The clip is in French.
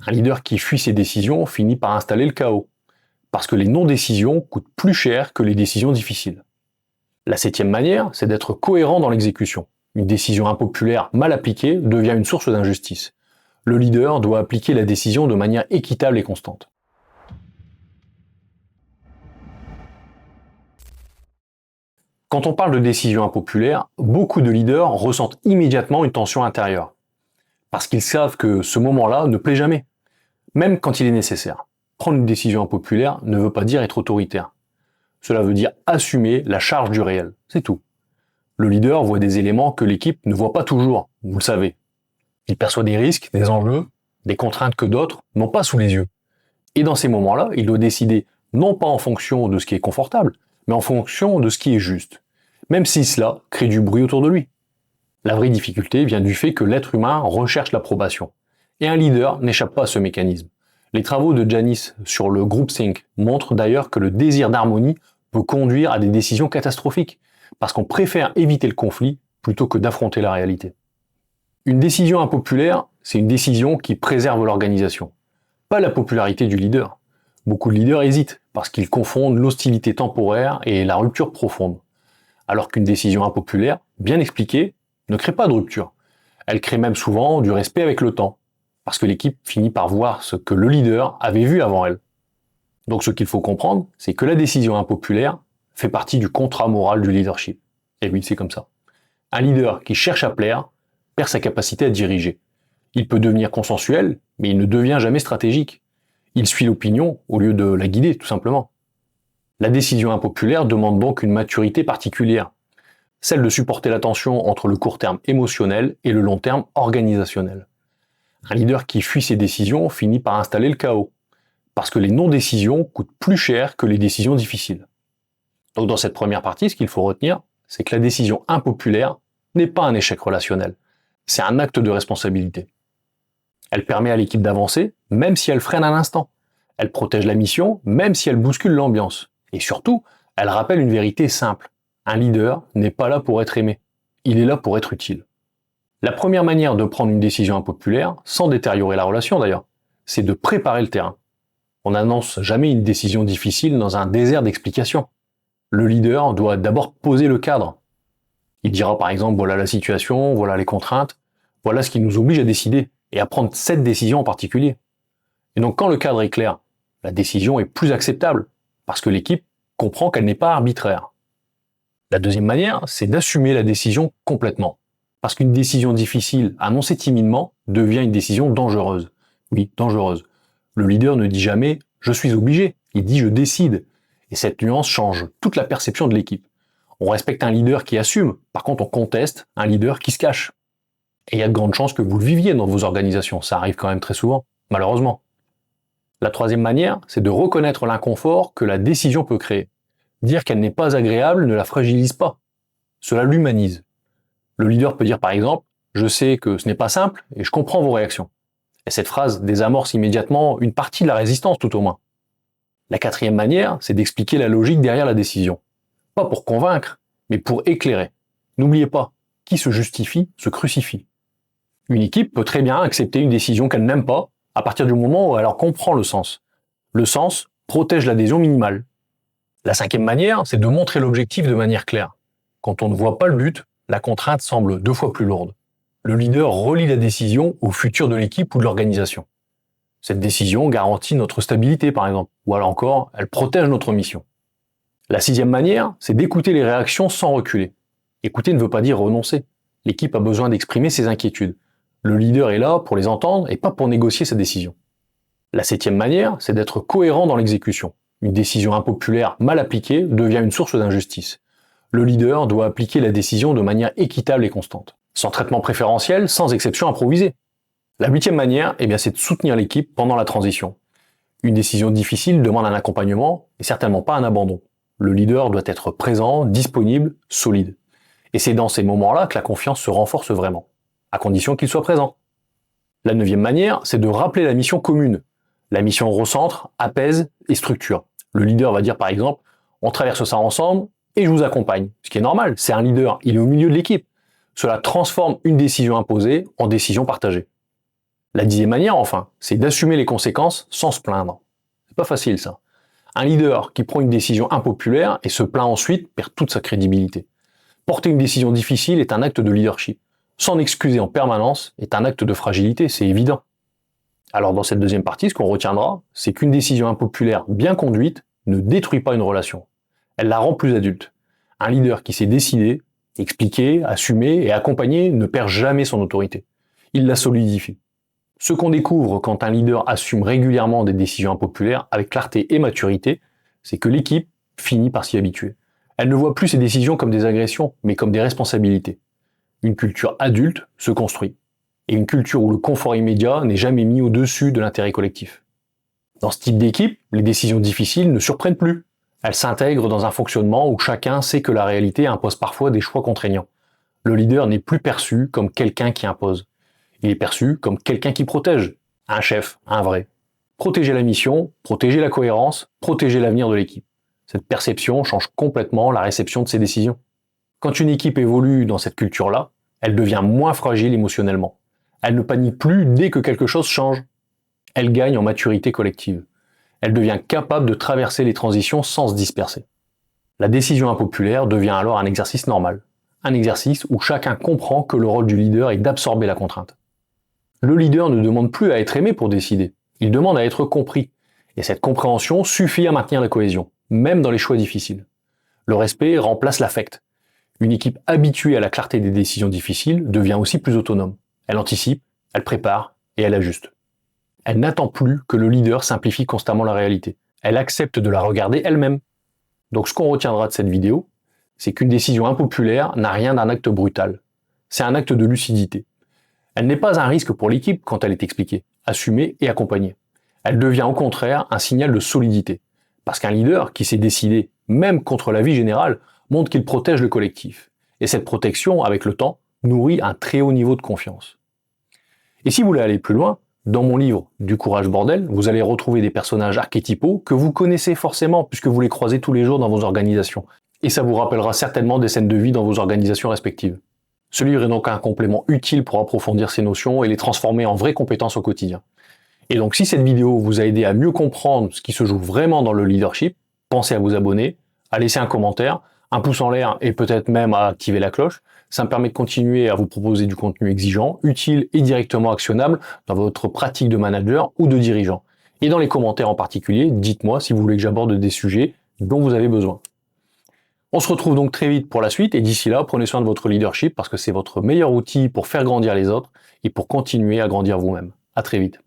Un leader qui fuit ses décisions finit par installer le chaos, parce que les non-décisions coûtent plus cher que les décisions difficiles. La 7e manière, c'est d'être cohérent dans l'exécution. Une décision impopulaire mal appliquée devient une source d'injustice. Le leader doit appliquer la décision de manière équitable et constante. Quand on parle de décision impopulaire, beaucoup de leaders ressentent immédiatement une tension intérieure, parce qu'ils savent que ce moment-là ne plaît jamais, même quand il est nécessaire. Prendre une décision impopulaire ne veut pas dire être autoritaire. Cela veut dire assumer la charge du réel, c'est tout. Le leader voit des éléments que l'équipe ne voit pas toujours, vous le savez. Il perçoit des risques, des enjeux, des contraintes que d'autres n'ont pas sous les yeux. Et dans ces moments-là, il doit décider non pas en fonction de ce qui est confortable, mais en fonction de ce qui est juste, même si cela crée du bruit autour de lui. La vraie difficulté vient du fait que l'être humain recherche l'approbation. Et un leader n'échappe pas à ce mécanisme. Les travaux de Janice sur le groupthink montrent d'ailleurs que le désir d'harmonie peut conduire à des décisions catastrophiques, parce qu'on préfère éviter le conflit plutôt que d'affronter la réalité. Une décision impopulaire, c'est une décision qui préserve l'organisation, pas la popularité du leader. Beaucoup de leaders hésitent parce qu'ils confondent l'hostilité temporaire et la rupture profonde. Alors qu'une décision impopulaire, bien expliquée, ne crée pas de rupture. Elle crée même souvent du respect avec le temps, parce que l'équipe finit par voir ce que le leader avait vu avant elle. Donc ce qu'il faut comprendre, c'est que la décision impopulaire fait partie du contrat moral du leadership. Et oui, c'est comme ça. Un leader qui cherche à plaire perd sa capacité à diriger. Il peut devenir consensuel, mais il ne devient jamais stratégique. Il suit l'opinion au lieu de la guider, tout simplement. La décision impopulaire demande donc une maturité particulière, celle de supporter la tension entre le court terme émotionnel et le long terme organisationnel. Un leader qui fuit ses décisions finit par installer le chaos, parce que les non-décisions coûtent plus cher que les décisions difficiles. Donc dans cette première partie, ce qu'il faut retenir, c'est que la décision impopulaire n'est pas un échec relationnel, c'est un acte de responsabilité. Elle permet à l'équipe d'avancer, même si elle freine un instant. Elle protège la mission, même si elle bouscule l'ambiance. Et surtout, elle rappelle une vérité simple. Un leader n'est pas là pour être aimé, il est là pour être utile. La première manière de prendre une décision impopulaire, sans détériorer la relation d'ailleurs, c'est de préparer le terrain. On n'annonce jamais une décision difficile dans un désert d'explications. Le leader doit d'abord poser le cadre. Il dira par exemple, voilà la situation, voilà les contraintes, voilà ce qui nous oblige à décider, et à prendre cette décision en particulier. Et donc quand le cadre est clair, la décision est plus acceptable, parce que l'équipe comprend qu'elle n'est pas arbitraire. La deuxième manière, c'est d'assumer la décision complètement. Parce qu'une décision difficile annoncée timidement devient une décision dangereuse. Oui, dangereuse. Le leader ne dit jamais « je suis obligé », il dit « je décide ». Et cette nuance change toute la perception de l'équipe. On respecte un leader qui assume, par contre on conteste un leader qui se cache. Et il y a de grandes chances que vous le viviez dans vos organisations, ça arrive quand même très souvent, malheureusement. La troisième manière, c'est de reconnaître l'inconfort que la décision peut créer. Dire qu'elle n'est pas agréable ne la fragilise pas. Cela l'humanise. Le leader peut dire par exemple « je sais que ce n'est pas simple et je comprends vos réactions ». Et cette phrase désamorce immédiatement une partie de la résistance tout au moins. La quatrième manière, c'est d'expliquer la logique derrière la décision. Pas pour convaincre, mais pour éclairer. N'oubliez pas, qui se justifie se crucifie. Une équipe peut très bien accepter une décision qu'elle n'aime pas à partir du moment où elle en comprend le sens. Le sens protège l'adhésion minimale. La cinquième manière, c'est de montrer l'objectif de manière claire. Quand on ne voit pas le but, la contrainte semble 2 fois plus lourde. Le leader relie la décision au futur de l'équipe ou de l'organisation. Cette décision garantit notre stabilité par exemple, ou alors encore, elle protège notre mission. La sixième manière, c'est d'écouter les réactions sans reculer. Écouter ne veut pas dire renoncer. L'équipe a besoin d'exprimer ses inquiétudes. Le leader est là pour les entendre et pas pour négocier sa décision. La septième manière, c'est d'être cohérent dans l'exécution. Une décision impopulaire mal appliquée devient une source d'injustice. Le leader doit appliquer la décision de manière équitable et constante. Sans traitement préférentiel, sans exception improvisée. La huitième manière, c'est de soutenir l'équipe pendant la transition. Une décision difficile demande un accompagnement et certainement pas un abandon. Le leader doit être présent, disponible, solide. Et c'est dans ces moments-là que la confiance se renforce vraiment, à condition qu'il soit présent. La neuvième manière, c'est de rappeler la mission commune. La mission recentre, apaise et structure. Le leader va dire par exemple, on traverse ça ensemble et je vous accompagne. Ce qui est normal, c'est un leader, il est au milieu de l'équipe. Cela transforme une décision imposée en décision partagée. La 10e manière, enfin, c'est d'assumer les conséquences sans se plaindre. C'est pas facile, ça. Un leader qui prend une décision impopulaire et se plaint ensuite perd toute sa crédibilité. Porter une décision difficile est un acte de leadership. S'en excuser en permanence est un acte de fragilité, c'est évident. Alors dans cette deuxième partie, ce qu'on retiendra, c'est qu'une décision impopulaire bien conduite ne détruit pas une relation. Elle la rend plus adulte. Un leader qui sait décider, expliquer, assumer et accompagner ne perd jamais son autorité. Il la solidifie. Ce qu'on découvre quand un leader assume régulièrement des décisions impopulaires avec clarté et maturité, c'est que l'équipe finit par s'y habituer. Elle ne voit plus ces décisions comme des agressions, mais comme des responsabilités. Une culture adulte se construit. Et une culture où le confort immédiat n'est jamais mis au-dessus de l'intérêt collectif. Dans ce type d'équipe, les décisions difficiles ne surprennent plus. Elles s'intègrent dans un fonctionnement où chacun sait que la réalité impose parfois des choix contraignants. Le leader n'est plus perçu comme quelqu'un qui impose. Il est perçu comme quelqu'un qui protège. Un chef, un vrai. Protéger la mission, protéger la cohérence, protéger l'avenir de l'équipe. Cette perception change complètement la réception de ses décisions. Quand une équipe évolue dans cette culture-là, elle devient moins fragile émotionnellement. Elle ne panique plus dès que quelque chose change. Elle gagne en maturité collective. Elle devient capable de traverser les transitions sans se disperser. La décision impopulaire devient alors un exercice normal. Un exercice où chacun comprend que le rôle du leader est d'absorber la contrainte. Le leader ne demande plus à être aimé pour décider. Il demande à être compris. Et cette compréhension suffit à maintenir la cohésion, même dans les choix difficiles. Le respect remplace l'affect. Une équipe habituée à la clarté des décisions difficiles devient aussi plus autonome. Elle anticipe, elle prépare et elle ajuste. Elle n'attend plus que le leader simplifie constamment la réalité. Elle accepte de la regarder elle-même. Donc ce qu'on retiendra de cette vidéo, c'est qu'une décision impopulaire n'a rien d'un acte brutal. C'est un acte de lucidité. Elle n'est pas un risque pour l'équipe quand elle est expliquée, assumée et accompagnée. Elle devient au contraire un signal de solidité. Parce qu'un leader qui s'est décidé, même contre l'avis général, montre qu'il protège le collectif. Et cette protection, avec le temps, nourrit un très haut niveau de confiance. Et si vous voulez aller plus loin, dans mon livre « Du courage bordel », vous allez retrouver des personnages archétypaux que vous connaissez forcément puisque vous les croisez tous les jours dans vos organisations. Et ça vous rappellera certainement des scènes de vie dans vos organisations respectives. Ce livre est donc un complément utile pour approfondir ces notions et les transformer en vraies compétences au quotidien. Et donc si cette vidéo vous a aidé à mieux comprendre ce qui se joue vraiment dans le leadership, pensez à vous abonner, à laisser un commentaire, un pouce en l'air et peut-être même à activer la cloche. Ça me permet de continuer à vous proposer du contenu exigeant, utile et directement actionnable dans votre pratique de manager ou de dirigeant. Et dans les commentaires en particulier, dites-moi si vous voulez que j'aborde des sujets dont vous avez besoin. On se retrouve donc très vite pour la suite et d'ici là, prenez soin de votre leadership parce que c'est votre meilleur outil pour faire grandir les autres et pour continuer à grandir vous-même. À très vite.